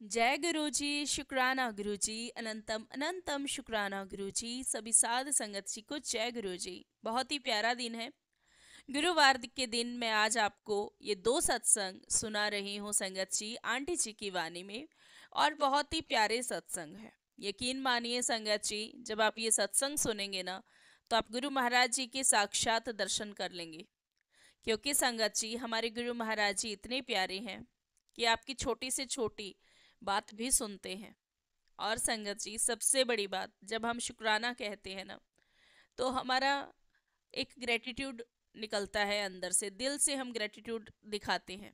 जय गुरु जी, शुक्राना गुरु जी, अनंतम अनंतम शुक्राना गुरु जी। सभी साध संगत जी को जय गुरु जी। बहुत ही प्यारा दिन है। गुरुवार के दिन मैं आज आपको ये दो सत्संग सुना रही हूँ संगत जी, आंटी जी की वाणी में। और बहुत ही प्यारे सत्संग है। यकीन मानिए संगत जी, जब आप ये सत्संग सुनेंगे ना, तो आप गुरु महाराज जी के साक्षात दर्शन कर लेंगे। क्योंकि संगत जी, हमारे गुरु महाराज जी इतने प्यारे हैं कि आपकी छोटी से छोटी बात भी सुनते हैं। और संगत जी, सबसे बड़ी बात, जब हम शुक्राना कहते हैं ना, तो हमारा एक ग्रेटिट्यूड निकलता है अंदर से, दिल से हम ग्रेटिट्यूड दिखाते हैं।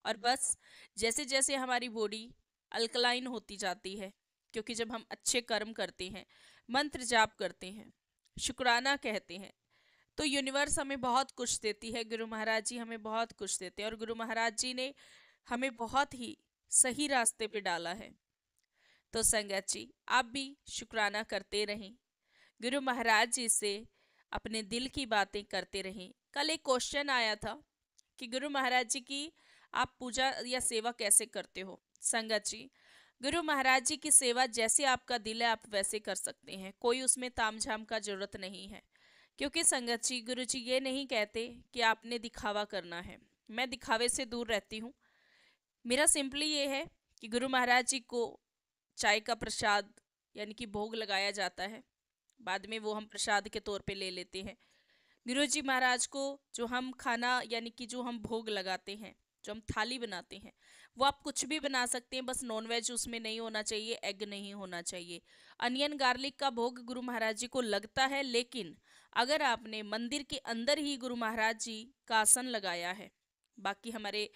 और बस जैसे जैसे हमारी बॉडी अल्कलाइन होती जाती है, क्योंकि जब हम अच्छे कर्म करते हैं, मंत्र जाप करते हैं, शुक्राना कहते हैं, तो यूनिवर्स हमें बहुत कुछ देती है। गुरु महाराज जी हमें बहुत कुछ देते हैं, और गुरु महाराज जी ने हमें बहुत ही सही रास्ते पे डाला है। तो संगत जी, आप भी शुक्राना करते रहें, गुरु महाराज जी से अपने दिल की बातें करते रहें। कल एक क्वेश्चन आया था कि गुरु महाराज जी की आप पूजा या सेवा कैसे करते हो। संगत जी, गुरु महाराज जी की सेवा जैसे आपका दिल है आप वैसे कर सकते हैं, कोई उसमें तामझाम का जरूरत नहीं है। क्योंकि संगत जी, गुरु जी ये नहीं कहते कि आपने दिखावा करना है। मैं दिखावे से दूर रहती हूँ। मेरा सिंपली ये है कि गुरु महाराज जी को चाय का प्रसाद यानी कि भोग लगाया जाता है। बाद में वो हम प्रसाद के तौर पे ले लेते हैं। गुरु जी महाराज को जो हम खाना यानी कि जो हम भोग लगाते हैं, जो हम थाली बनाते हैं, वो आप कुछ भी बना सकते हैं, बस नॉन वेज उसमें नहीं होना चाहिए, एग नहीं होना चाहिए। अनियन गार्लिक का भोग गुरु महाराज जी को लगता है, लेकिन अगर आपने मंदिर के अंदर ही गुरु महाराज जी का आसन लगाया है, बाकी हमारे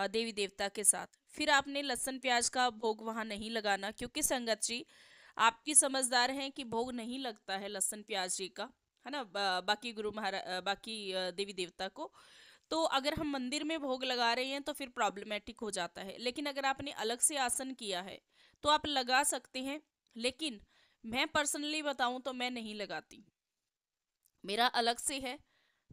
देवी देवता के साथ, फिर आपने लहसुन प्याज का भोग वहां नहीं लगाना। क्योंकि संगत जी, आपकी समझदार हैं कि भोग नहीं लगता है लहसुन प्याज जी का, है ना, बाकी गुरु महाराज, बाकी देवी देवता को। तो अगर हम मंदिर में भोग लगा रहे हैं तो फिर प्रॉब्लमेटिक हो जाता है। लेकिन अगर आपने अलग से आसन किया है तो आप लगा सकते हैं। लेकिन मैं पर्सनली बताऊं तो मैं नहीं लगाती। मेरा अलग से है,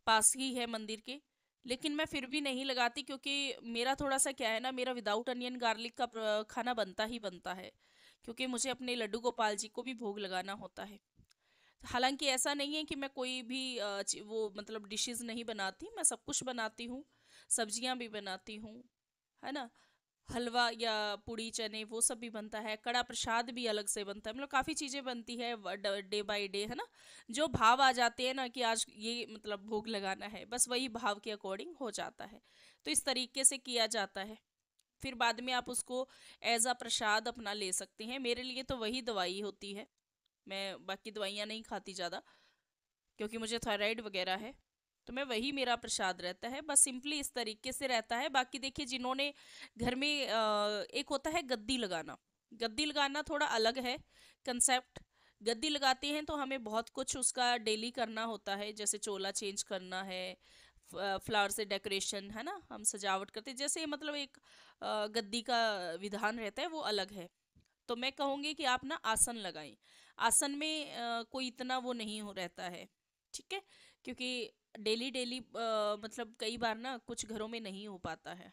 पास ही है मंदिर के, लेकिन मैं फिर भी नहीं लगाती। क्योंकि मेरा थोड़ा सा क्या है ना, मेरा विदाउट अनियन गार्लिक का खाना बनता ही बनता है। क्योंकि मुझे अपने लड्डू गोपाल जी को भी भोग लगाना होता है। हालांकि ऐसा नहीं है कि मैं कोई भी वो मतलब डिशेस नहीं बनाती, मैं सब कुछ बनाती हूँ। सब्जियां भी बनाती हूँ, है ना। हलवा या पूड़ी चने वो सब भी बनता है, कड़ा प्रसाद भी अलग से बनता है, मतलब काफ़ी चीज़ें बनती है डे बाय डे, है ना। जो भाव आ जाते हैं ना कि आज ये मतलब भोग लगाना है, बस वही भाव के अकॉर्डिंग हो जाता है। तो इस तरीके से किया जाता है। फिर बाद में आप उसको एज अ प्रसाद अपना ले सकते हैं। मेरे लिए तो वही दवाई होती है। मैं बाकी दवाइयाँ नहीं खाती ज़्यादा, क्योंकि मुझे थायराइड वगैरह है। तो मैं वही मेरा प्रसाद रहता है, बस सिंपली इस तरीके से रहता है। बाकी देखिए, जिन्होंने घर में एक होता है गद्दी लगाना, गद्दी लगाना थोड़ा अलग है कंसेप्ट। गद्दी लगाते हैं तो हमें बहुत कुछ उसका डेली करना होता है, जैसे चोला चेंज करना है, फ्लावर से डेकोरेशन, है ना, हम सजावट करते हैं, जैसे मतलब एक गद्दी का विधान रहता है, वो अलग है। तो मैं कहूँगी कि आप ना आसन लगाएं। आसन में कोई इतना वो नहीं हो रहता है, ठीक है। क्योंकि डेली डेली मतलब कई बार ना कुछ घरों में नहीं हो पाता है।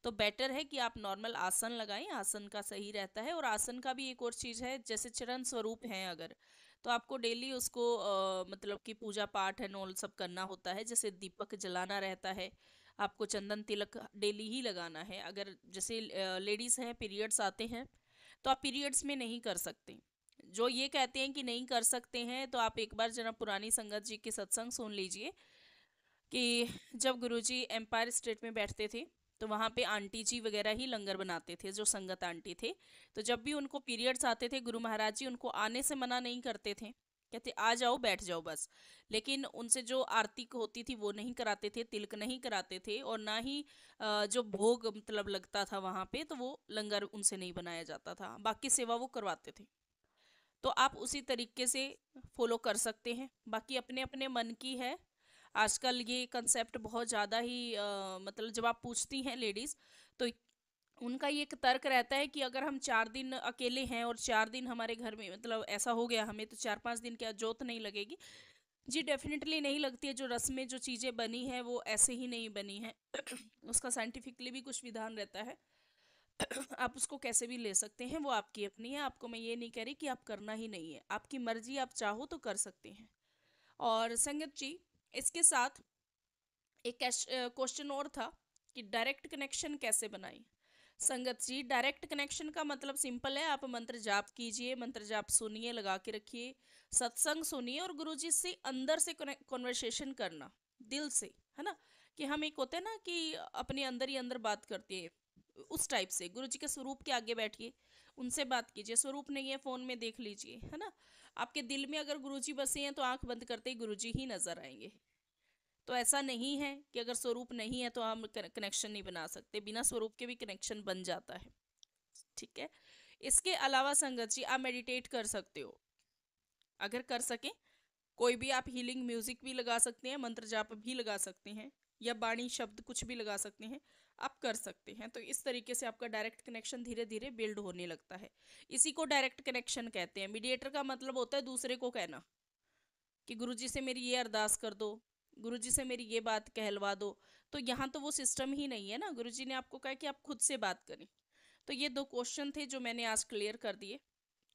तो बेटर है कि आप नॉर्मल आसन लगाएं, आसन का सही रहता है। और आसन का भी एक और चीज़ है, जैसे चरण स्वरूप हैं अगर, तो आपको डेली उसको मतलब कि पूजा पाठ एंड ऑल सब करना होता है। जैसे दीपक जलाना रहता है, आपको चंदन तिलक डेली ही लगाना है। अगर जैसे लेडीज़ हैं, पीरियड्स आते हैं, तो आप पीरियड्स में नहीं कर सकते। जो ये कहते हैं कि नहीं कर सकते हैं, तो आप एक बार जरा पुरानी संगत जी के सत्संग सुन लीजिए कि जब गुरुजी एम्पायर स्टेट में बैठते थे, तो वहाँ पे आंटी जी वगैरह ही लंगर बनाते थे, जो संगत आंटी थे। तो जब भी उनको पीरियड्स आते थे, गुरु महाराज जी उनको आने से मना नहीं करते थे, कहते आ जाओ बैठ जाओ बस। लेकिन उनसे जो आरती होती थी वो नहीं कराते थे, तिलक नहीं कराते थे, और ना ही जो भोग मतलब लगता था वहाँ पे, तो वो लंगर उनसे नहीं बनाया जाता था, बाकी सेवा वो करवाते थे। तो आप उसी तरीके से फॉलो कर सकते हैं। बाकी अपने अपने मन की है। आजकल ये कंसेप्ट बहुत ज़्यादा ही मतलब जब आप पूछती हैं लेडीज़, तो उनका ये एक तर्क रहता है कि अगर हम 4 दिन अकेले हैं और 4 दिन हमारे घर में मतलब ऐसा हो गया हमें, तो 4-5 दिन क्या जोत नहीं लगेगी। जी डेफिनेटली नहीं लगती है। जो रस्में जो चीज़ें बनी हैं वो ऐसे ही नहीं बनी हैं उसका साइंटिफिकली भी कुछ विधान रहता है। आप उसको कैसे भी ले सकते हैं, वो आपकी अपनी है। आपको मैं ये नहीं कह रही कि आप करना ही नहीं है, आपकी मर्जी, आप चाहो तो कर सकते हैं। और संगत जी, इसके साथ एक क्वेश्चन और था कि डायरेक्ट कनेक्शन कैसे बनाएं। संगत जी, डायरेक्ट कनेक्शन का मतलब सिंपल है, आप मंत्र जाप कीजिए, मंत्र जाप सुनिए, लगा के रखिए, सत्संग सुनिए और गुरुजी से अंदर से कॉन्वर्सेशन करना, दिल से, है ना। कि हम एक होते हैं ना कि अपने अंदर ही अंदर बात करते हैं, उस टाइप से गुरुजी के स्वरूप के आगे बैठिए, उनसे बात कीजिए। स्वरूप नहीं है फोन में देख लीजिए, है ना। आपके दिल में अगर गुरुजी बसे हैं तो आंख बंद करते ही गुरुजी ही नजर आएंगे। तो ऐसा नहीं है कि अगर स्वरूप नहीं है तो हम कनेक्शन नहीं बना सकते, बिना स्वरूप के भी कनेक्शन बन जाता है। ठीक है। इसके अलावा संगत जी, आप मेडिटेट कर सकते हो, अगर कर सके। कोई भी आप हीलिंग म्यूजिक भी लगा सकते हैं, मंत्र जाप भी लगा सकते हैं, या बाणी शब्द कुछ भी लगा सकते हैं, आप कर सकते हैं। तो इस तरीके से आपका डायरेक्ट कनेक्शन धीरे धीरे बिल्ड होने लगता है। इसी को डायरेक्ट कनेक्शन कहते हैं। मीडिएटर का मतलब होता है दूसरे को कहना कि गुरुजी से मेरी ये अरदास कर दो, गुरुजी से मेरी ये बात कहलवा दो। तो यहाँ तो वो सिस्टम ही नहीं है ना, गुरुजी ने आपको कहा कि आप खुद से बात करें। तो ये दो क्वेश्चन थे जो मैंने आज क्लियर कर दिए।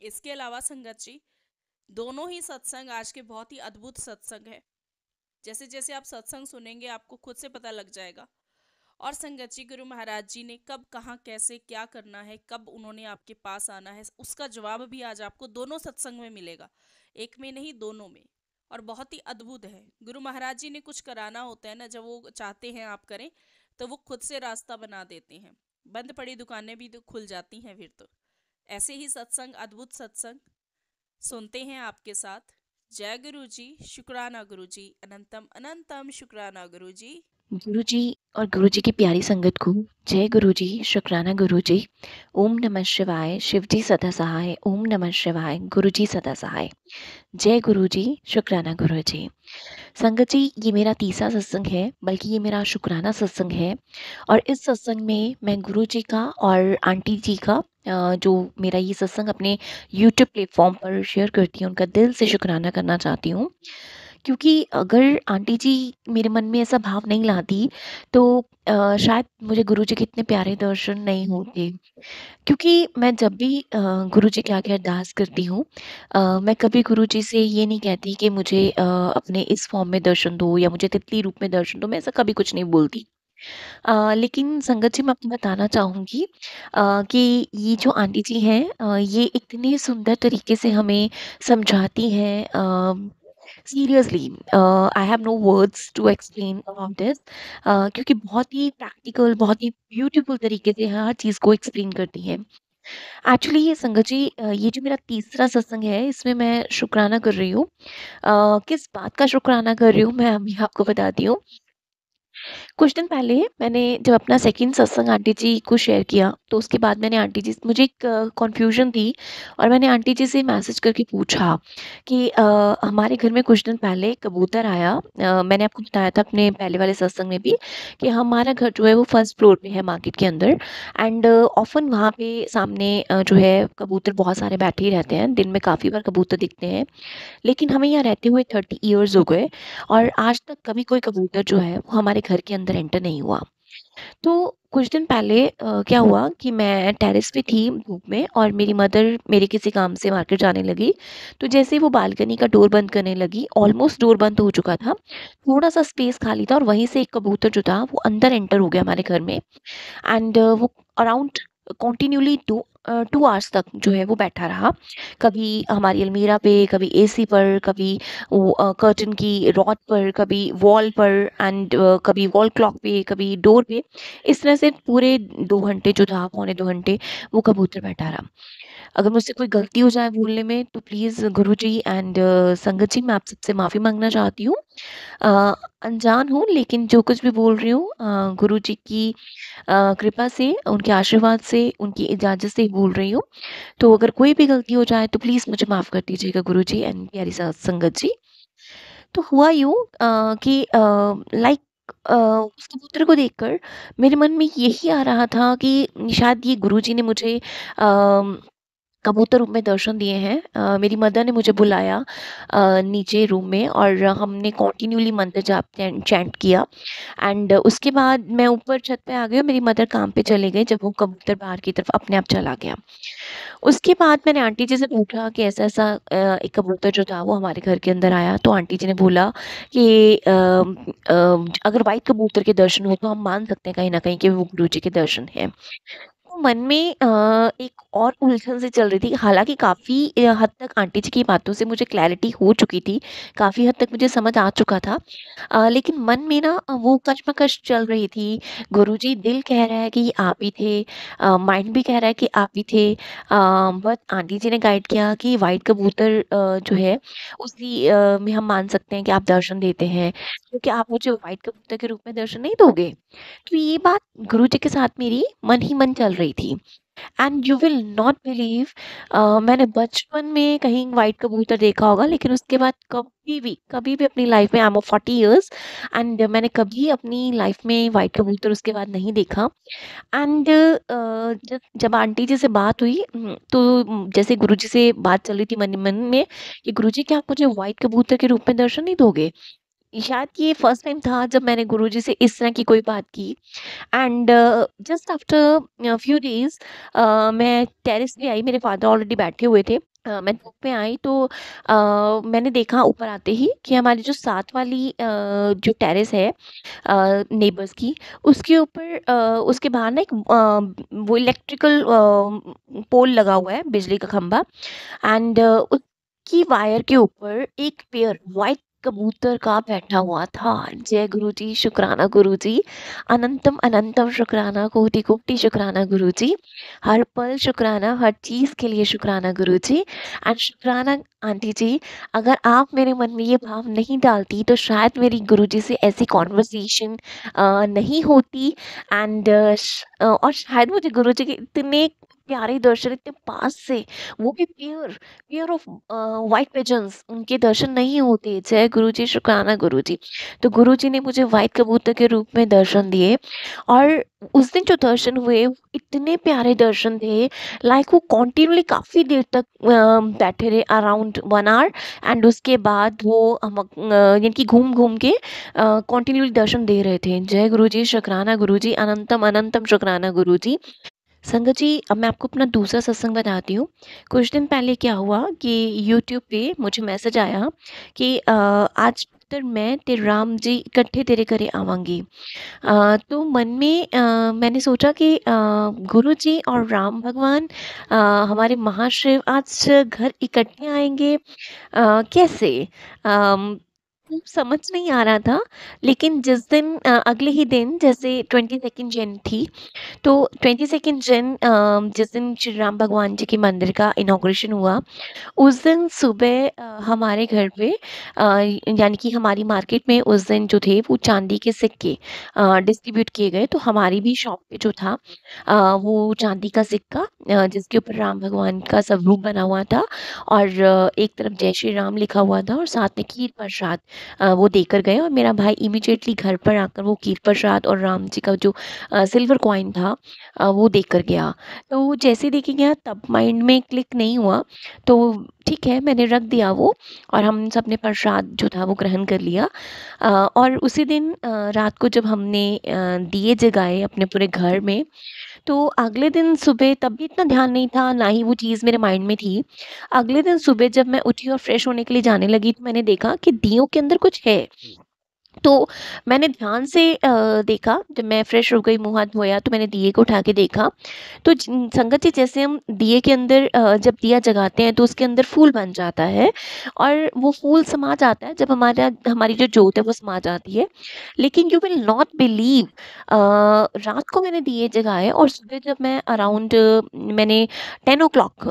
इसके अलावा संगत जी, दोनों ही सत्संग आज के बहुत ही अद्भुत सत्संग है। जैसे जैसे आप सत्संग सुनेंगे आपको खुद से पता लग जाएगा। और संगत जी, गुरु महाराज जी ने कब, कहाँ, कैसे, क्या करना है, कब उन्होंने आपके पास आना है, उसका जवाब भी आज आपको दोनों सत्संग में मिलेगा, एक में नहीं दोनों में। और बहुत ही अद्भुत है। गुरु महाराज जी ने कुछ कराना होता है ना, जब वो चाहते हैं आप करें, तो वो खुद से रास्ता बना देते हैं। बंद पड़ी दुकानें भी तो खुल जाती हैं फिर तो। ऐसे ही सत्संग, अद्भुत सत्संग सुनते हैं आपके साथ। जय गुरु जी, शुक्राना गुरु जी, अनंतम अनंतम शुक्राना गुरु जी। गुरु जी और गुरु जी की प्यारी संगत को जय गुरु जी, शुक्राना गुरु जी। ओम नमः शिवाय, शिव जी सदा सहाय। ओम नमः शिवाय, गुरु जी सदा सहाय। जय गुरु जी, शुक्राना गुरु जी। संगत जी, ये मेरा तीसरा सत्संग है, बल्कि ये मेरा शुक्राना सत्संग है। और इस सत्संग में मैं गुरु जी का और आंटी जी का जो मेरा ये सत्संग अपने यूट्यूब प्लेटफॉर्म पर शेयर करती हूँ, उनका दिल से शुक्राना करना चाहती हूँ। क्योंकि अगर आंटी जी मेरे मन में ऐसा भाव नहीं लाती तो शायद मुझे गुरु जी के इतने प्यारे दर्शन नहीं होते। क्योंकि मैं जब भी गुरु जी के आगे अरदास करती हूँ, मैं कभी गुरु जी से ये नहीं कहती कि मुझे अपने इस फॉर्म में दर्शन दो या मुझे तितली रूप में दर्शन दो, मैं ऐसा कभी कुछ नहीं बोलती। लेकिन संगत जी, मैं आपको बताना चाहूँगी कि ये जो आंटी जी हैं, ये इतने सुंदर तरीके से हमें समझाती हैं। Seriously I have no words to explain about this, क्योंकि बहुत ही प्रैक्टिकल, बहुत ही ब्यूटीफुल तरीके से हर चीज़ को एक्सप्लेन करती हैं। एक्चुअली ये संगत जी, ये जो मेरा तीसरा सत्संग है, इसमें मैं शुक्राना कर रही हूँ। किस बात का शुक्राना कर रही हूँ, मैं अभी आपको बताती हूँ। कुछ दिन पहले मैंने जब अपना सेकंड सत्संग आंटी जी को शेयर किया, तो उसके बाद मैंने आंटी जी, मुझे एक कन्फ्यूजन थी और मैंने आंटी जी से मैसेज करके पूछा कि हमारे घर में कुछ दिन पहले कबूतर आया। मैंने आपको बताया था अपने पहले वाले सत्संग में भी कि हमारा घर जो है वो फर्स्ट फ्लोर पे है मार्केट के अंदर। एंड ऑफन वहाँ पे सामने जो है कबूतर बहुत सारे बैठे ही रहते हैं, दिन में काफ़ी बार कबूतर दिखते हैं। लेकिन हमें यहाँ रहते हुए 30 ईयर्स हो गए और आज तक कभी कोई कबूतर जो है वो हमारे घर के अंदर एंटर नहीं हुआ। तो कुछ दिन पहले क्या हुआ कि मैं टेरेस पे थी धूप में और मेरी मदर मेरे किसी काम से मार्केट जाने लगी। तो जैसे ही वो बालकनी का डोर बंद करने लगी, ऑलमोस्ट डोर बंद हो चुका था, थोड़ा सा स्पेस खाली था और वहीं से एक कबूतर जो था वो अंदर एंटर हो गया हमारे घर में। एंड वो अराउंड कंटिन्यूली 2 आवर्स तक जो है वो बैठा रहा। कभी हमारी अलमीरा पे, कभी एसी पर, कभी वो कर्टन की रॉड पर, कभी वॉल पर, एंड कभी वॉल क्लॉक पे, कभी डोर पे। इस तरह से पूरे 2 घंटे जो था, पौने 2 घंटे वो कबूतर बैठा रहा। अगर मुझसे कोई गलती हो जाए बोलने में तो प्लीज़ गुरु जी एंड संगत जी, मैं आप सबसे माफ़ी मांगना चाहती हूँ। अ, अनजान हूँ, लेकिन जो कुछ भी बोल रही हूँ गुरु जी की कृपा से, उनके आशीर्वाद से, उनकी इजाज़त से ही बोल रही हूँ। तो अगर कोई भी गलती हो जाए तो प्लीज़ मुझे माफ़ कर दीजिएगा गुरु जी एंड प्यारी संगत जी। तो हुआ यूँ कि लाइक उस कबूतर को देखकर मेरे मन में यही आ रहा था कि शायद ये गुरु जी ने मुझे कबूतर रूप में दर्शन दिए हैं। मेरी मदर ने मुझे बुलाया नीचे रूम में, और हमने कंटिन्यूअली मंत्र जाप चैंट किया। एंड उसके बाद मैं ऊपर छत पे आ गई और मेरी मदर काम पे चले गए जब वो कबूतर बाहर की तरफ अपने आप चला गया। उसके बाद मैंने आंटी जी से पूछा कि ऐसा-ऐसा एक कबूतर जो था वो हमारे घर के अंदर आया। तो आंटी जी ने बोला कि अगर व्हाइट कबूतर के दर्शन हो तो हम मान सकते हैं कहीं न कहीं कि वो गुरुजी के दर्शन हैं। तो मन में एक और उलझन सी चल रही थी। हालाँकि काफ़ी हद तक आंटी जी की बातों से मुझे क्लैरिटी हो चुकी थी, काफ़ी हद तक मुझे समझ आ चुका था। लेकिन मन में ना वो कशमकश चल रही थी। गुरुजी, दिल कह रहा है कि ये आप ही थे, माइंड भी कह रहा है कि आप ही थे। बट आंटी जी ने गाइड किया कि व्हाइट कबूतर जो है उसी में हम मान सकते हैं कि आप दर्शन देते हैं, क्योंकि आप मुझे व्हाइट कबूतर के रूप में दर्शन नहीं दोगे? तो ये बात गुरुजी के साथ मेरी मन ही मन चल रही थी। And you will not believe, मैंने बचपन में कहीं व्हाइट कबूतर देखा होगा, लेकिन उसके बाद कभी भी अपनी लाइफ में, आई एम 40 इयर्स, एंड मैंने कभी अपनी लाइफ में व्हाइट कबूतर उसके बाद नहीं देखा। एंड जब आंटी जी से बात हुई, तो जैसे गुरुजी से बात चल रही थी मन ही मन में कि गुरुजी, क्या आप मुझे व्हाइट कबूतर के रूप में दर्शन नहीं दोगे? शायद ये फर्स्ट टाइम था जब मैंने गुरुजी से इस तरह की कोई बात की। And just after few days मैं टेरेस पे आई, मेरे फादर ऑलरेडी बैठे हुए थे। मैं धूप में आई तो मैंने देखा ऊपर आते ही कि हमारी जो साथ वाली जो टेरेस है नेबर्स की, उसके ऊपर उसके बाहर ना एक वो इलेक्ट्रिकल पोल लगा हुआ है, बिजली का खंभा। एंड उसकी वायर के ऊपर एक पेयर व्हाइट कबूतर का बैठा हुआ था। जय गुरुजी, शुक्राना गुरुजी, अनंतम अनंतम शुक्राना, कोटि कोटि शुक्राना गुरुजी, हर पल शुक्राना, हर चीज के लिए शुक्राना गुरुजी। एंड शुक्राना आंटी जी, अगर आप मेरे मन में ये भाव नहीं डालती तो शायद मेरी गुरुजी से ऐसी कॉन्वर्सेशन नहीं होती। एंड और शायद मुझे गुरुजी के इतने प्यारे दर्शन, इतने पास से, वो भी pure pair of white pigeons, उनके दर्शन नहीं होते। जय गुरुजी, शुक्राना गुरुजी। तो गुरुजी ने मुझे व्हाइट कबूतर के रूप में दर्शन दिए, और उस दिन जो दर्शन हुए वो इतने प्यारे दर्शन थे। लाइक वो कॉन्टिन्यूअली काफ़ी देर तक बैठे रहे, अराउंड 1 आवर। एंड उसके बाद वो यानी कि घूम घूम के कॉन्टिन्यूअली दर्शन दे रहे थे। जय गुरुजी, शुक्राना गुरुजी, अनंतम अनंतम शुक्राना गुरुजी। संगत जी, अब मैं आपको अपना दूसरा सत्संग बताती हूँ। कुछ दिन पहले क्या हुआ कि यूट्यूब पे मुझे मैसेज आया कि आज पुत्र मैं ते राम जी इकट्ठे तेरे घरे आवांगी। तो मन में मैंने सोचा कि गुरु जी और राम भगवान हमारे महाशिव आज घर इकट्ठे आएंगे, कैसे? अम, समझ नहीं आ रहा था। लेकिन जिस दिन अगले ही दिन, जैसे 22 जन थी, तो 22 जन जिस दिन श्री राम भगवान जी के मंदिर का इनॉग्रेशन हुआ, उस दिन सुबह हमारे घर पे यानी कि हमारी मार्केट में उस दिन जो थे वो चांदी के सिक्के डिस्ट्रीब्यूट किए गए। तो हमारी भी शॉप पे जो था वो चांदी का सिक्का जिसके ऊपर राम भगवान का स्वरूप बना हुआ था, और एक तरफ जय श्री राम लिखा हुआ था, और साथ में खीर प्रसाद वो देकर गए। और मेरा भाई इमीडिएटली घर पर आकर वो खीर प्रसाद और राम जी का जो सिल्वर कॉइन था वो देकर गया। तो जैसे देखे गया तब माइंड में क्लिक नहीं हुआ। तो ठीक है, मैंने रख दिया वो, और हम सब ने प्रसाद जो था वो ग्रहण कर लिया। और उसी दिन रात को जब हमने दिए जगाए अपने पूरे घर में, तो अगले दिन सुबह तब भी इतना ध्यान नहीं था, ना ही वो चीज़ मेरे माइंड में थी। अगले दिन सुबह जब मैं उठी और फ्रेश होने के लिए जाने लगी, तो मैंने देखा कि दियों के अंदर कुछ है। तो मैंने ध्यान से देखा, जब मैं फ्रेश हो गई, मुँह हाथ धोया, तो मैंने दिए को उठा के देखा। तो संगत जी, जैसे हम दिए के अंदर जब दिया जगाते हैं तो उसके अंदर फूल बन जाता है, और वो फूल समा जाता है जब हमारी जो जोत है वो समा जाती है। लेकिन यू विल नॉट बिलीव, रात को मैंने दिए जगाए और सुबह जब मैं अराउंड मैंने 10 o'clock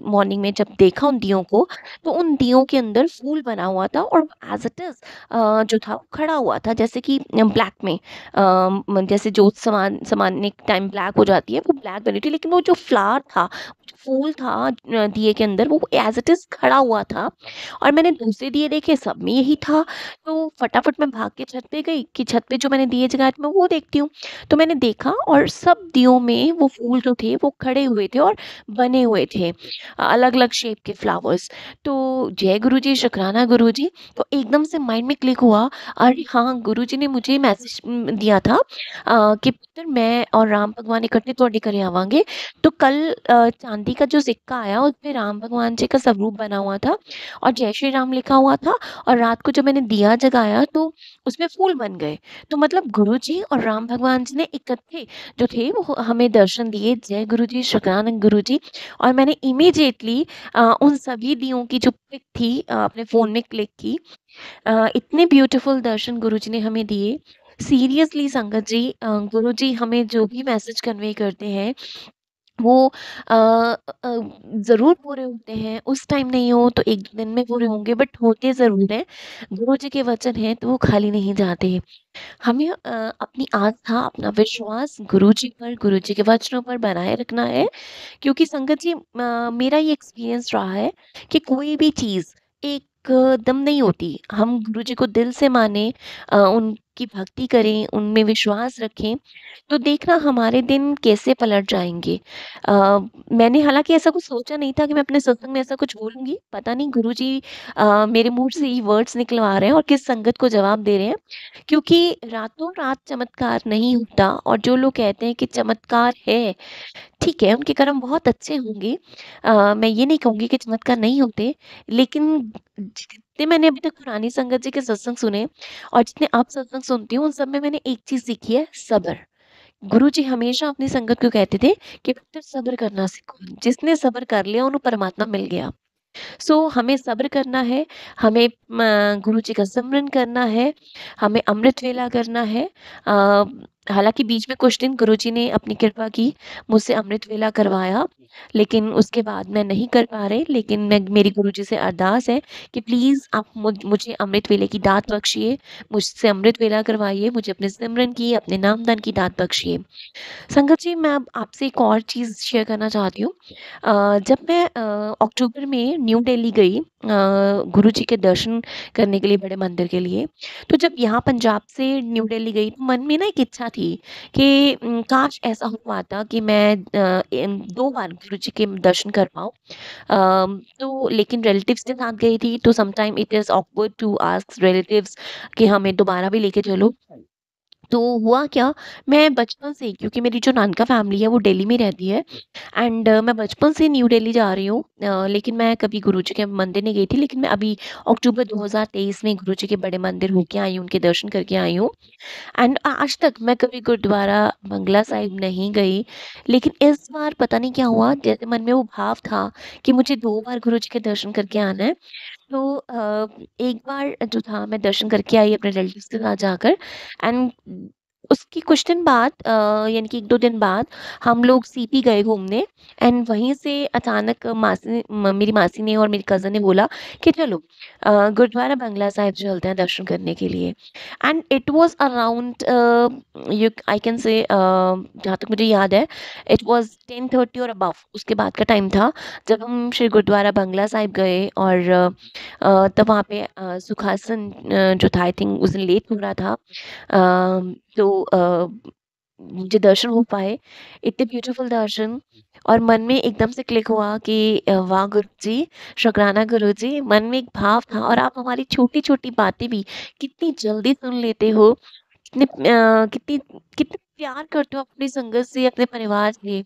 मॉर्निंग में जब देखा उन दियों को, तो उन दियों के अंदर फूल बना हुआ था, और एज इट इज जो था वो खड़ा हुआ था, जैसे कि ब्लैक में जैसे जोत समाने के टाइम ब्लैक हो जाती है, वो ब्लैक बनी थी। लेकिन वो जो फ्लावर था, फूल था दिए के अंदर, वो एज इट इज खड़ा हुआ था। और मैंने दूसरे दिए देखे, सब में यही था। तो फटाफट मैं भाग के छत पे गई कि छत पे जो मैंने दिए जगाए थे मैं वो देखती हूँ। तो मैंने देखा और सब दियों में वो फूल जो थे वो खड़े हुए थे और बने हुए थे, अलग अलग शेप के फ्लावर्स। तो जय गुरु जी, शुक्राना गुरु जी। तो एकदम से माइंड में क्लिक हुआ, अरे हाँ, गुरु जी ने मुझे मैसेज दिया था कि पुत्र मैं और राम भगवान इकट्ठे ਤੁਹਾਡੇ घरे आवांगे। तो कल चांदी का जो सिक्का आया उसमें राम भगवान जी का स्वरूप बना हुआ था और जय श्री राम लिखा हुआ था। और रात को जब मैंने दिया जगाया तो उसमें फूल बन गए। तो मतलब गुरु जी और राम भगवान जी ने इकट्ठे जो थे वो हमें दर्शन दिए। जय गुरु जी, शुक्राना गुरु जी। और मैंने इमीडिएटली उन सभी दियों की जो पिक थी अपने फ़ोन में क्लिक की। इतने ब्यूटीफुल दर्शन गुरुजी ने हमें दिए। सीरियसली संगत जी, गुरुजी हमें जो भी मैसेज कन्वे करते हैं वो ज़रूर पूरे होते हैं। उस टाइम नहीं हो तो 1 दिन में पूरे होंगे, बट होते ज़रूर हैं। गुरुजी के वचन हैं तो वो खाली नहीं जाते। हमें अपनी आस्था, अपना विश्वास गुरुजी पर, गुरुजी के वचनों पर बनाए रखना है। क्योंकि संगत जी, मेरा ये एक्सपीरियंस रहा है कि कोई भी चीज़ एकदम नहीं होती। हम गुरुजी को दिल से माने, उनकी भक्ति करें, उनमें विश्वास रखें, तो देखना हमारे दिन कैसे पलट जाएँगे। अ, मैंने हालाँकि ऐसा कुछ सोचा नहीं था कि मैं अपने सत्संग में ऐसा कुछ बोलूँगी। पता नहीं गुरुजी मेरे मुँह से ये वर्ड्स निकलवा रहे हैं और किस संगत को जवाब दे रहे हैं। क्योंकि रातों-रात चमत्कार नहीं होता, और जो लोग कहते हैं कि चमत्कार है, ठीक है, उनके कर्म बहुत अच्छे होंगे। मैं ये नहीं कहूँगी कि चमत्कार नहीं होते, लेकिन जितने मैंने अभी तक पुरानी संगत जी के सत्संग सुने और जितने अब सत्संग सुनती हूँ, उन सब में मैंने एक चीज़ सीखी है, सब्र। गुरुजी हमेशा अपनी संगत को कहते थे कि पुत्र सब्र करना सीखो। जिसने सब्र कर लिया, उन्हें परमात्मा मिल गया। सो हमें सब्र करना है, हमें गुरु जी का सिमरन करना है, हमें अमृत वेला करना है। हालाँकि बीच में कुछ दिन गुरु जी ने अपनी कृपा की, मुझसे अमृत वेला करवाया, लेकिन उसके बाद मैं नहीं कर पा रही। लेकिन मैं मेरी गुरु जी से अरदास है कि प्लीज़ आप मुझे अमृत वेले की दात बख्शिए, मुझसे अमृत वेला करवाइए, मुझे अपने सिमरन की, अपने नामदान की दात बख्शिए। संगत जी, मैं अब आपसे एक और चीज़ शेयर करना चाहती हूँ। जब मैं अक्टूबर में न्यू दिल्ली गई गुरुजी के दर्शन करने के लिए, बड़े मंदिर के लिए, तो जब यहाँ पंजाब से न्यू दिल्ली गई तो मन में ना एक इच्छा थी कि काश ऐसा हो पाता कि मैं 2 बार गुरुजी के दर्शन कर पाऊँ। तो लेकिन रिलेटिव्स के साथ गई थी, तो some time it is awkward to ask relatives कि हमें दोबारा भी लेके चलो। तो हुआ क्या, मैं बचपन से ही, क्योंकि मेरी जो नानका फैमिली है वो दिल्ली में रहती है, एंड मैं बचपन से न्यू दिल्ली जा रही हूँ। लेकिन मैं कभी गुरुजी के मंदिर नहीं गई थी, लेकिन मैं अभी अक्टूबर 2023 में गुरुजी के बड़े मंदिर होके आई हूँ, उनके दर्शन करके आई हूँ। एंड आज तक मैं कभी गुरुद्वारा बंगला साहिब नहीं गई। लेकिन इस बार पता नहीं क्या हुआ, जैसे मन में वो भाव था कि मुझे 2 बार गुरुजी के दर्शन करके आना है। तो एक बार जो था मैं दर्शन करके आई अपने रिलेटिव्स के साथ जाकर, एंड उसके कुछ दिन बाद, यानी कि 1-2 दिन बाद हम लोग सीपी गए घूमने। एंड वहीं से अचानक मेरी मासी ने और मेरी कज़न ने बोला कि चलो गुरुद्वारा बंगला साहिब चलते हैं दर्शन करने के लिए। And it was around, you I can say, जहाँ तक मुझे याद है, इट वाज़ 10:30 और अबव, उसके बाद का टाइम था जब हम श्री गुरुद्वारा बंगला साहिब गए। और तब वहाँ पे सुखासन जो था, आई थिंक उस दिन लेट हो रहा था। तो मुझे दर्शन हो पाए, इतने ब्यूटीफुल दर्शन। और मन में एकदम से क्लिक हुआ कि वाह गुरुजी, शुक्राना गुरुजी। मन में एक भाव था, और आप हमारी छोटी-छोटी बातें भी कितनी जल्दी सुन लेते हो, कितनी कितने प्यार करते हो अपनी संगत से, अपने परिवार से।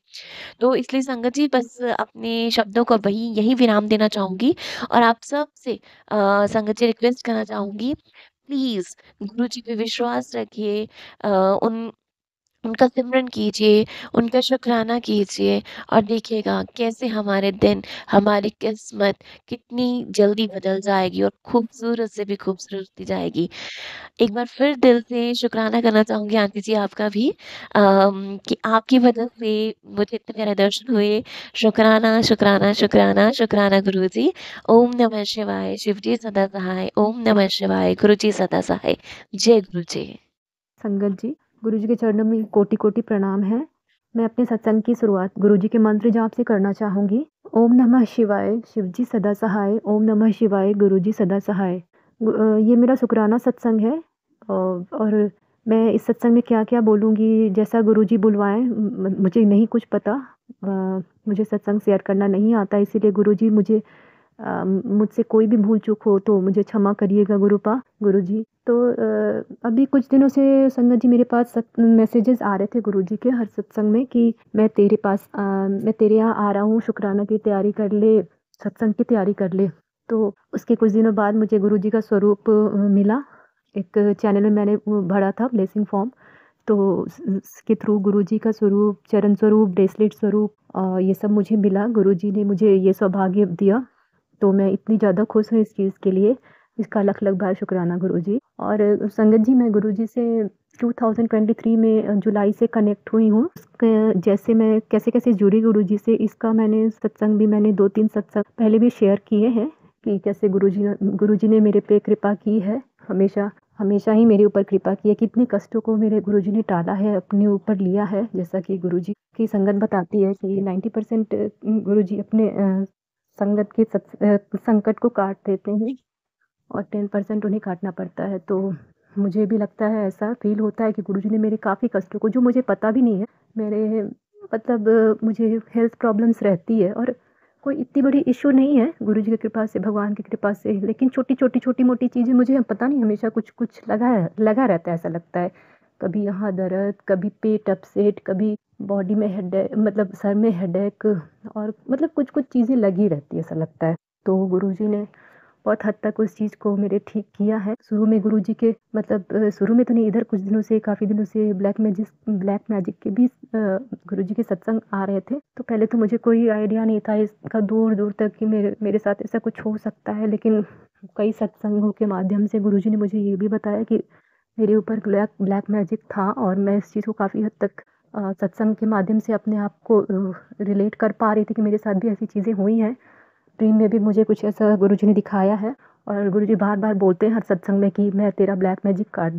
तो इसलिए संगत जी, बस अपने शब्दों का वही यही विराम देना चाहूँगी, और आप सबसे संगत जी रिक्वेस्ट करना चाहूँगी, प्लीज़ गुरुजी पे विश्वास रखिए, उन उनका सिमरन कीजिए, उनका शुकराना कीजिए, और देखिएगा कैसे हमारे दिन, हमारी किस्मत कितनी जल्दी बदल जाएगी और खूबसूरत से भी खूबसूरत होती जाएगी। एक बार फिर दिल से शुकराना करना चाहूँगी आंटी जी आपका भी, कि आपकी वजह से मुझे इतने प्यारे दर्शन हुए। शुकराना, शुकराना, शुकराना, शुकराना गुरुजी। ओम नमः शिवाय, शिव जी सदा सहाय। ओम नमः शिवाय, गुरु जी सदा सहाय। जय गुरु जी। संगत जी, गुरु जी के चरणों में कोटि कोटि प्रणाम है। मैं अपने सत्संग की शुरुआत गुरुजी के मंत्र जाप से करना चाहूँगी। ओम नमः शिवाय, शिवजी सदा सहाय। ओम नमः शिवाय, गुरुजी सदा सहाय। ये मेरा शुक्राना सत्संग है। और मैं इस सत्संग में क्या-क्या बोलूँगी, जैसा गुरुजी बुलवाएँ, मुझे नहीं कुछ पता। मुझे सत्संग शेयर करना नहीं आता, इसीलिए गुरुजी मुझसे कोई भी भूल-चूक हो तो मुझे क्षमा करिएगा गुरुजी। तो अभी कुछ दिनों से संगत जी मेरे पास मैसेजेस आ रहे थे गुरुजी के हर सत्संग में कि मैं तेरे यहाँ आ रहा हूँ, शुक्राना की तैयारी कर ले, सत्संग की तैयारी कर ले। तो उसके कुछ दिनों बाद मुझे गुरुजी का स्वरूप मिला। एक चैनल में मैंने वो भरा था ब्लेसिंग फॉर्म, तो उसके थ्रू गुरुजी का स्वरूप, चरण स्वरूप, ब्रेसलेट स्वरूप ये सब मुझे मिला। गुरुजी ने मुझे ये सौभाग्य दिया, तो मैं इतनी ज़्यादा खुश हूँ इस चीज़ के लिए। इसका लख-लख बार शुक्राना गुरुजी। और संगत जी, मैं गुरुजी से 2023 में जुलाई से कनेक्ट हुई हूँ। जैसे मैं कैसे-कैसे जुड़ी गुरुजी से, इसका मैंने 2-3 सत्संग पहले भी शेयर किए हैं कि कैसे गुरुजी ने मेरे पे कृपा की है। हमेशा ही मेरे ऊपर कृपा की है। कितने कष्टों को मेरे गुरुजी ने टाला है, अपने ऊपर लिया है। जैसा कि गुरुजी की संगत बताती है कि 90% गुरुजी अपने संकट को काट देते हैं और 10% उन्हें काटना पड़ता है। तो मुझे भी लगता है, ऐसा फ़ील होता है कि गुरुजी ने मेरे काफ़ी कष्टों को, जो मुझे पता भी नहीं है, मेरे मतलब मुझे हेल्थ प्रॉब्लम्स रहती है और कोई इतनी बड़ी इश्यू नहीं है गुरुजी की कृपा से, भगवान की कृपा से। लेकिन छोटी-मोटी चीज़ें मुझे पता नहीं, हमेशा कुछ लगा रहता है, ऐसा लगता है। कभी यहाँ दर्द, कभी पेट अपसेट, कभी बॉडी में मतलब सर में हेडेक, और मतलब कुछ-कुछ चीज़ें लगी रहती है, ऐसा लगता है। तो गुरुजी ने बहुत हद तक उस चीज़ को मेरे ठीक किया है। शुरू में गुरुजी के मतलब शुरू में तो नहीं, इधर कुछ दिनों से, काफ़ी दिनों से ब्लैक मैजिक के भी गुरुजी के सत्संग आ रहे थे। तो पहले तो मुझे कोई आइडिया नहीं था इसका दूर-दूर तक कि मेरे साथ ऐसा कुछ हो सकता है। लेकिन कई सत्संगों के माध्यम से गुरुजी ने मुझे ये भी बताया कि मेरे ऊपर ब्लैक मैजिक था, और मैं इस चीज़ को काफ़ी हद तक सत्संग के माध्यम से अपने आप को रिलेट कर पा रही थी कि मेरे साथ भी ऐसी चीज़ें हुई हैं। ड्रीम में भी मुझे कुछ ऐसा गुरुजी ने दिखाया है, और गुरुजी बार-बार बोलते हैं हर सत्संग में कि मैंने तेरा ब्लैक मैजिक काट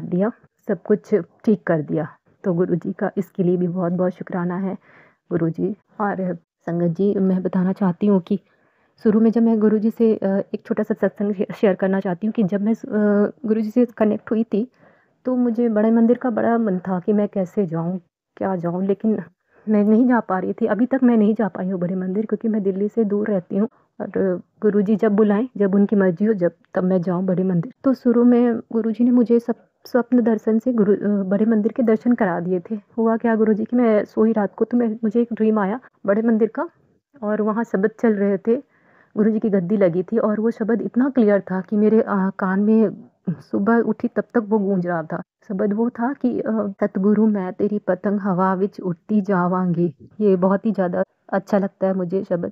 दिया, सब कुछ ठीक कर दिया। तो गुरुजी का इसके लिए भी बहुत-बहुत शुक्राना है गुरुजी। और संगत जी, मैं बताना चाहती हूँ कि शुरू में जब मैं गुरुजी से एक छोटा-सा सत्संग शेयर करना चाहती हूँ कि जब मैं गुरुजी से कनेक्ट हुई थी, तो मुझे बड़े मंदिर का बड़ा मन था कि मैं कैसे जाऊँ, क्या जाऊँ? लेकिन मैं नहीं जा पा रही थी। अभी तक मैं नहीं जा पाई हूँ बड़े मंदिर, क्योंकि मैं दिल्ली से दूर रहती हूँ, और गुरुजी जब बुलाएँ, जब उनकी मर्ज़ी हो, तब मैं जाऊँ बड़े मंदिर। तो शुरू में गुरुजी ने मुझे स्वप्न दर्शन से बड़े मंदिर के दर्शन करा दिए थे। हुआ क्या गुरुजी कि मैं सोई रात को, तो मुझे एक ड्रीम आया बड़े मंदिर का, और वहाँ शबद चल रहे थे। गुरुजी की गद्दी लगी थी, और वो शब्द इतना क्लियर था कि मेरे कान में सुबह उठी तब तक वो गूंज रहा था। शब्द वो था कि सतगुरु मैं तेरी पतंग हवा विच उड़ती जावांगी। ये बहुत ही ज़्यादा अच्छा लगता है मुझे शब्द,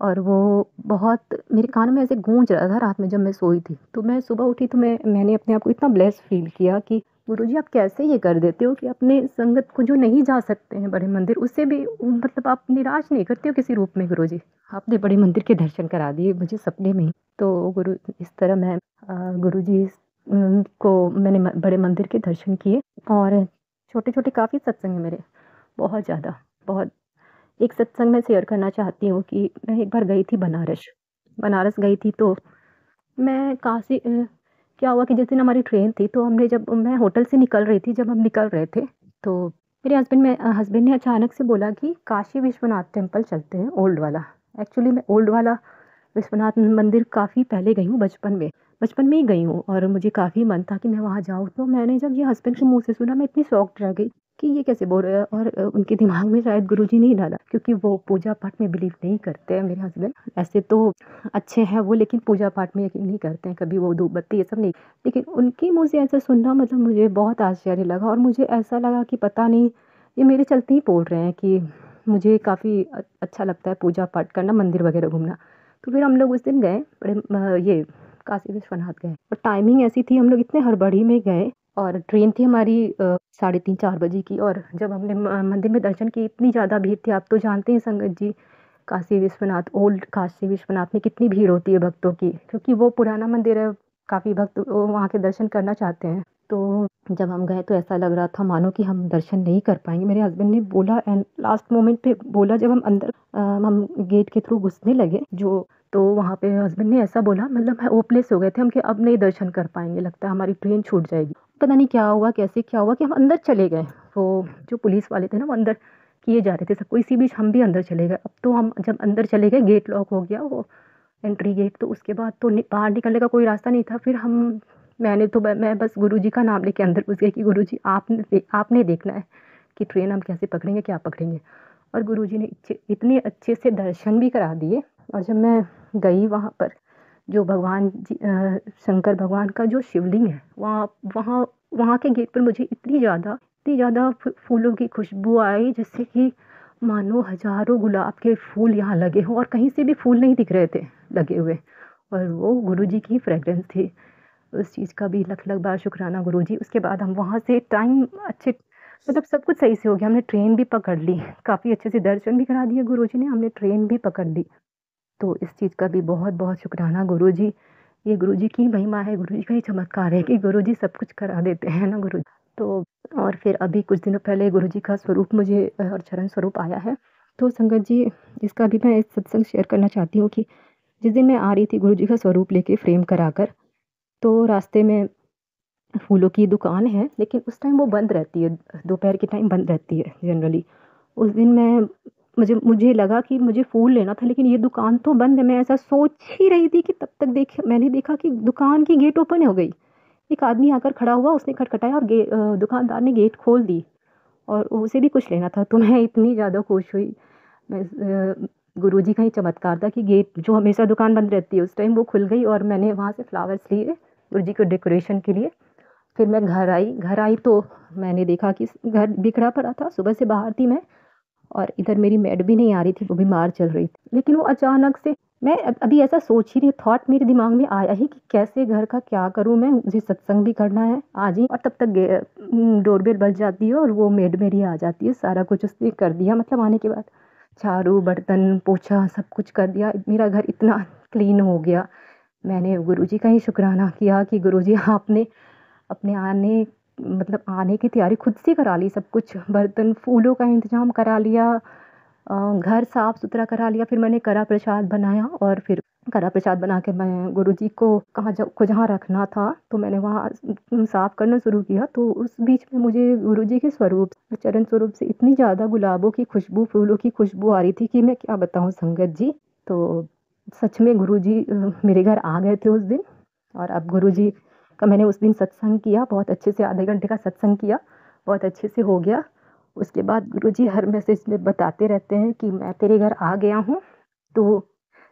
और वो बहुत मेरे कानों में ऐसे गूंज रहा था रात में जब मैं सोई थी। तो मैं सुबह उठी, तो मैंने अपने आप को इतना ब्लेस्ड फील किया कि गुरुजी आप कैसे ये कर देते हो कि अपने संगत को जो नहीं जा सकते हैं बड़े मंदिर, उससे भी मतलब आप निराश नहीं करते हो किसी रूप में। गुरुजी, आपने बड़े मंदिर के दर्शन करा दिए मुझे सपने में ही। तो इस तरह मैं गुरुजी को मैंने बड़े मंदिर के दर्शन किए, और छोटे-छोटे काफ़ी सत्संग हैं मेरे, बहुत ज़्यादा, बहुत। एक सत्संग मैं शेयर करना चाहती हूँ कि मैं एक बार गई थी बनारस गई थी। तो मैं क्या हुआ कि जिस दिन हमारी ट्रेन थी, तो जब मैं होटल से निकल रही थी, जब हम निकल रहे थे, तो मेरे हस्बैंड ने अचानक से बोला कि काशी विश्वनाथ टेम्पल चलते हैं, ओल्ड वाला। एक्चुअली मैं ओल्ड वाला विश्वनाथ मंदिर काफ़ी पहले गई हूँ, बचपन में ही गई हूँ, और मुझे काफ़ी मन था कि मैं वहाँ जाऊँ। तो मैंने जब ये हस्बैंड के मुँह से सुना, मैं इतनी शॉक्ड रह गई कि ये कैसे बोल रहे हैं। और उनके दिमाग में शायद गुरुजी नहीं डाला, क्योंकि वो पूजा पाठ में बिलीव नहीं करते हैं मेरे हस्बैंड। ऐसे तो अच्छे हैं वो, लेकिन पूजा पाठ में यकीन नहीं करते हैं, कभी वो धूप बत्ती ये सब नहीं। लेकिन उनके मुँह से ऐसा सुनना, मतलब मुझे बहुत आश्चर्य लगा, और मुझे ऐसा लगा कि पता नहीं ये मेरे चलते ही बोल रहे हैं कि मुझे काफ़ी अच्छा लगता है पूजा पाठ करना, मंदिर वगैरह घूमना। तो फिर हम लोग उस दिन गए ये काशी विश्वनाथ गए, और टाइमिंग ऐसी थी, हम लोग इतने हड़बड़ी में गए, और ट्रेन थी हमारी 3:30-4 बजे की। और जब हमने मंदिर में दर्शन किए, इतनी ज़्यादा भीड़ थी। आप तो जानते हैं संगत जी, ओल्ड काशी विश्वनाथ में कितनी भीड़ होती है भक्तों की, क्योंकि वो पुराना मंदिर है, काफ़ी भक्त वहाँ के दर्शन करना चाहते हैं। तो जब हम गए तो ऐसा लग रहा था मानो कि हम दर्शन नहीं कर पाएँगे। मेरे हस्बैंड ने बोला एंड लास्ट मोमेंट पे बोला, जब हम अंदर हम गेट के थ्रू घुसने लगे तो वहाँ पे हस्बैंड ने ऐसा बोला, मतलब होपलेस हो गए थे हम कि अब नहीं दर्शन कर पाएँगे, लगता है हमारी ट्रेन छूट जाएगी। पता नहीं क्या हुआ, कैसे क्या हुआ कि हम अंदर चले गए। वो जो पुलिस वाले थे ना, वो अंदर किए जा रहे थे सबको, इसी बीच हम भी अंदर चले गए। अब तो हम जब अंदर चले गए, गेट लॉक हो गया वो एंट्री गेट, तो उसके बाद तो बाहर निकलने का कोई रास्ता नहीं था। फिर मैं बस गुरुजी का नाम लेके अंदर घुस गई कि गुरुजी आपने देखना है कि ट्रेन हम कैसे पकड़ेंगे, क्या पकड़ेंगे। और गुरुजी ने इतने अच्छे से दर्शन भी करा दिए। और जब मैं गई वहाँ पर, जो भगवान जी शंकर भगवान का जो शिवलिंग है, वहाँ के गेट पर मुझे इतनी ज़्यादा फूलों की खुशबू आई, जैसे कि मानो हज़ारों गुलाब के फूल यहाँ लगे हों और कहीं से भी फूल नहीं दिख रहे थे लगे हुए, और वो गुरुजी की फ्रेग्रेंस थी। उस चीज़ का भी लख लख बार शुक्राना गुरुजी। उसके बाद हम वहाँ से टाइम अच्छे, मतलब सब कुछ सही से हो गया। हमने ट्रेन भी पकड़ ली, काफ़ी अच्छे से दर्शन भी करा दिए गुरुजी ने, हमने ट्रेन भी पकड़ ली। तो इस चीज़ का भी बहुत-बहुत शुक्राना गुरुजी। ये गुरुजी की महिमा है, गुरुजी का ही चमत्कार है कि गुरुजी सब कुछ करा देते हैं ना गुरु। तो और फिर अभी कुछ दिनों पहले गुरुजी का स्वरूप मुझे और चरण स्वरूप आया है। तो संगत जी, इसका भी मैं एक सत्संग शेयर करना चाहती हूँ कि जिस दिन मैं आ रही थी गुरुजी का स्वरूप लेके फ्रेम कराकर, तो रास्ते में फूलों की दुकान है, लेकिन उस टाइम वो बंद रहती है, दोपहर के टाइम बंद रहती है जनरली। उस दिन मुझे लगा कि मुझे फूल लेना था, लेकिन ये दुकान तो बंद है। मैं ऐसा सोच ही रही थी कि तब तक मैंने देखा कि दुकान की गेट ओपन हो गई। एक आदमी आकर खड़ा हुआ, उसने खटखटाया और दुकानदार ने गेट खोल दी और उसे भी कुछ लेना था। तो मैं इतनी ज़्यादा खुश हुई। गुरुजी का ही चमत्कार था कि गेट जो हमेशा दुकान बंद रहती है, उस टाइम वो खुल गई और मैंने वहाँ से फ्लावर्स लिए गुरुजी को डेकोरेशन के लिए। फिर मैं घर आई तो मैंने देखा कि घर बिखरा पड़ा था। सुबह से बाहर थी मैं, और इधर मेरी मेड भी नहीं आ रही थी, वो बीमार चल रही थी। लेकिन वो अचानक से, मैं अभी ऐसा सोच ही रही, थॉट मेरे दिमाग में आया ही कि कैसे घर का क्या करूँ मैं, मुझे सत्संग भी करना है आज ही। और तब तक डोरबेल बज जाती है और वो मेड मेरी आ जाती है। सारा कुछ उसने कर दिया, मतलब आने के बाद झाड़ू, बर्तन, पोछा सब कुछ कर दिया। मेरा घर इतना क्लीन हो गया। मैंने गुरुजी का ही शुक्राना किया कि गुरुजी आपने अपने आने की तैयारी खुद से करा ली, सब कुछ बर्तन, फूलों का इंतज़ाम करा लिया, घर साफ़ सुथरा करा लिया। फिर मैंने कड़ा प्रसाद बनाया और फिर कड़ा प्रसाद बना के मैं गुरुजी को जहाँ रखना था तो मैंने वहाँ साफ़ करना शुरू किया। तो उस बीच में मुझे गुरुजी के स्वरूप, चरण स्वरूप से इतनी ज़्यादा गुलाबों की खुशबू, फूलों की खुशबू आ रही थी कि मैं क्या बताऊँ संगत जी। तो सच में गुरुजी मेरे घर आ गए थे उस दिन। और अब गुरुजी का मैंने उस दिन सत्संग किया, बहुत अच्छे से आधे घंटे का सत्संग किया, बहुत अच्छे से हो गया। उसके बाद गुरुजी हर मैसेज में बताते रहते हैं कि मैं तेरे घर आ गया हूँ, तो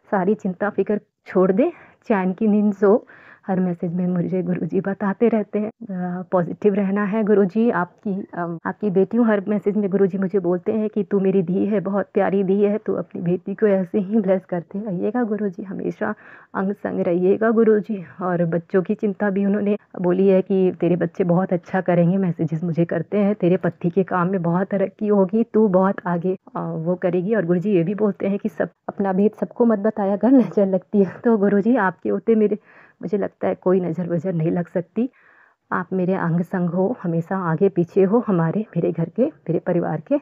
सारी चिंता फ़िक्र छोड़ दे, चैन की नींद सो। हर मैसेज में मुझे गुरुजी बताते रहते हैं पॉजिटिव रहना है। गुरुजी आपकी बेटी हूँ। हर मैसेज में गुरुजी मुझे बोलते हैं कि तू मेरी धी है, बहुत प्यारी धी है, तू अपनी बेटी को ऐसे ही ब्लेस करते रहिएगा गुरुजी, हमेशा अंग संग रहिएगा गुरुजी। और बच्चों की चिंता भी उन्होंने बोली है कि तेरे बच्चे बहुत अच्छा करेंगे, मैसेजेस मुझे करते हैं, तेरे पति के काम में बहुत तरक्की होगी, तू बहुत आगे वो करेगी। और गुरुजी ये भी बोलते हैं कि सब अपना भेद सबको मत बताया कर, नज़र लगती है। तो गुरुजी आपके होते मुझे लगता है कोई नज़र वज़र नहीं लग सकती। आप मेरे अंग संग हो, हमेशा आगे पीछे हो मेरे घर के, मेरे परिवार के।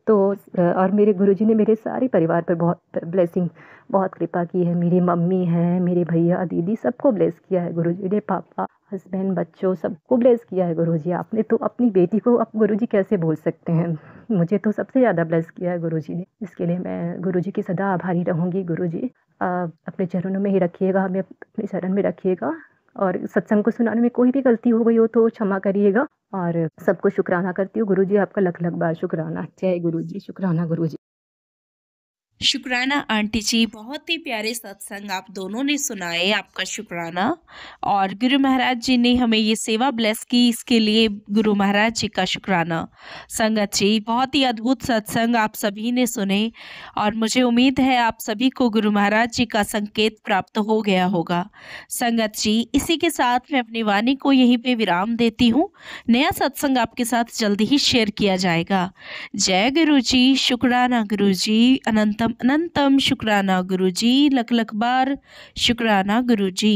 तो और मेरे गुरुजी ने मेरे सारे परिवार पर बहुत ब्लेसिंग, बहुत कृपा की है। मेरी मम्मी है, मेरे भैया दीदी सबको ब्लेस किया है गुरुजी ने, पापा, हस्बैंड, बच्चों सबको ब्लेस किया है गुरुजी। आपने तो अपनी बेटी को अब गुरुजी कैसे बोल सकते हैं, मुझे तो सबसे ज़्यादा ब्लेस किया है गुरुजी ने। इसके लिए मैं गुरुजी की सदा आभारी रहूँगी। गुरुजी अपने चरणों में ही रखिएगा, हमें अपने शरण में रखिएगा। और सत्संग को सुनाने में कोई भी गलती हो गई हो तो क्षमा करिएगा। और सबको शुक्राना करती हूँ। गुरुजी आपका लख लख बार शुक्राना। जय गुरुजी, शुक्राना गुरुजी। शुक्राना आंटी जी, बहुत ही प्यारे सत्संग आप दोनों ने सुनाए, आपका शुक्राना। और गुरु महाराज जी ने हमें ये सेवा ब्लेस की, इसके लिए गुरु महाराज जी का शुक्राना। संगत जी, बहुत ही अद्भुत सत्संग आप सभी ने सुने और मुझे उम्मीद है आप सभी को गुरु महाराज जी का संकेत प्राप्त हो गया होगा। संगत जी, इसी के साथ मैं अपनी वाणी को यहीं पे विराम देती हूँ। नया सत्संग आपके साथ जल्दी ही शेयर किया जाएगा। जय गुरु जी, शुक्राना गुरु जी, अनंतम अनंतम शुक्राना गुरुजी, लख लख बार शुक्राना गुरुजी।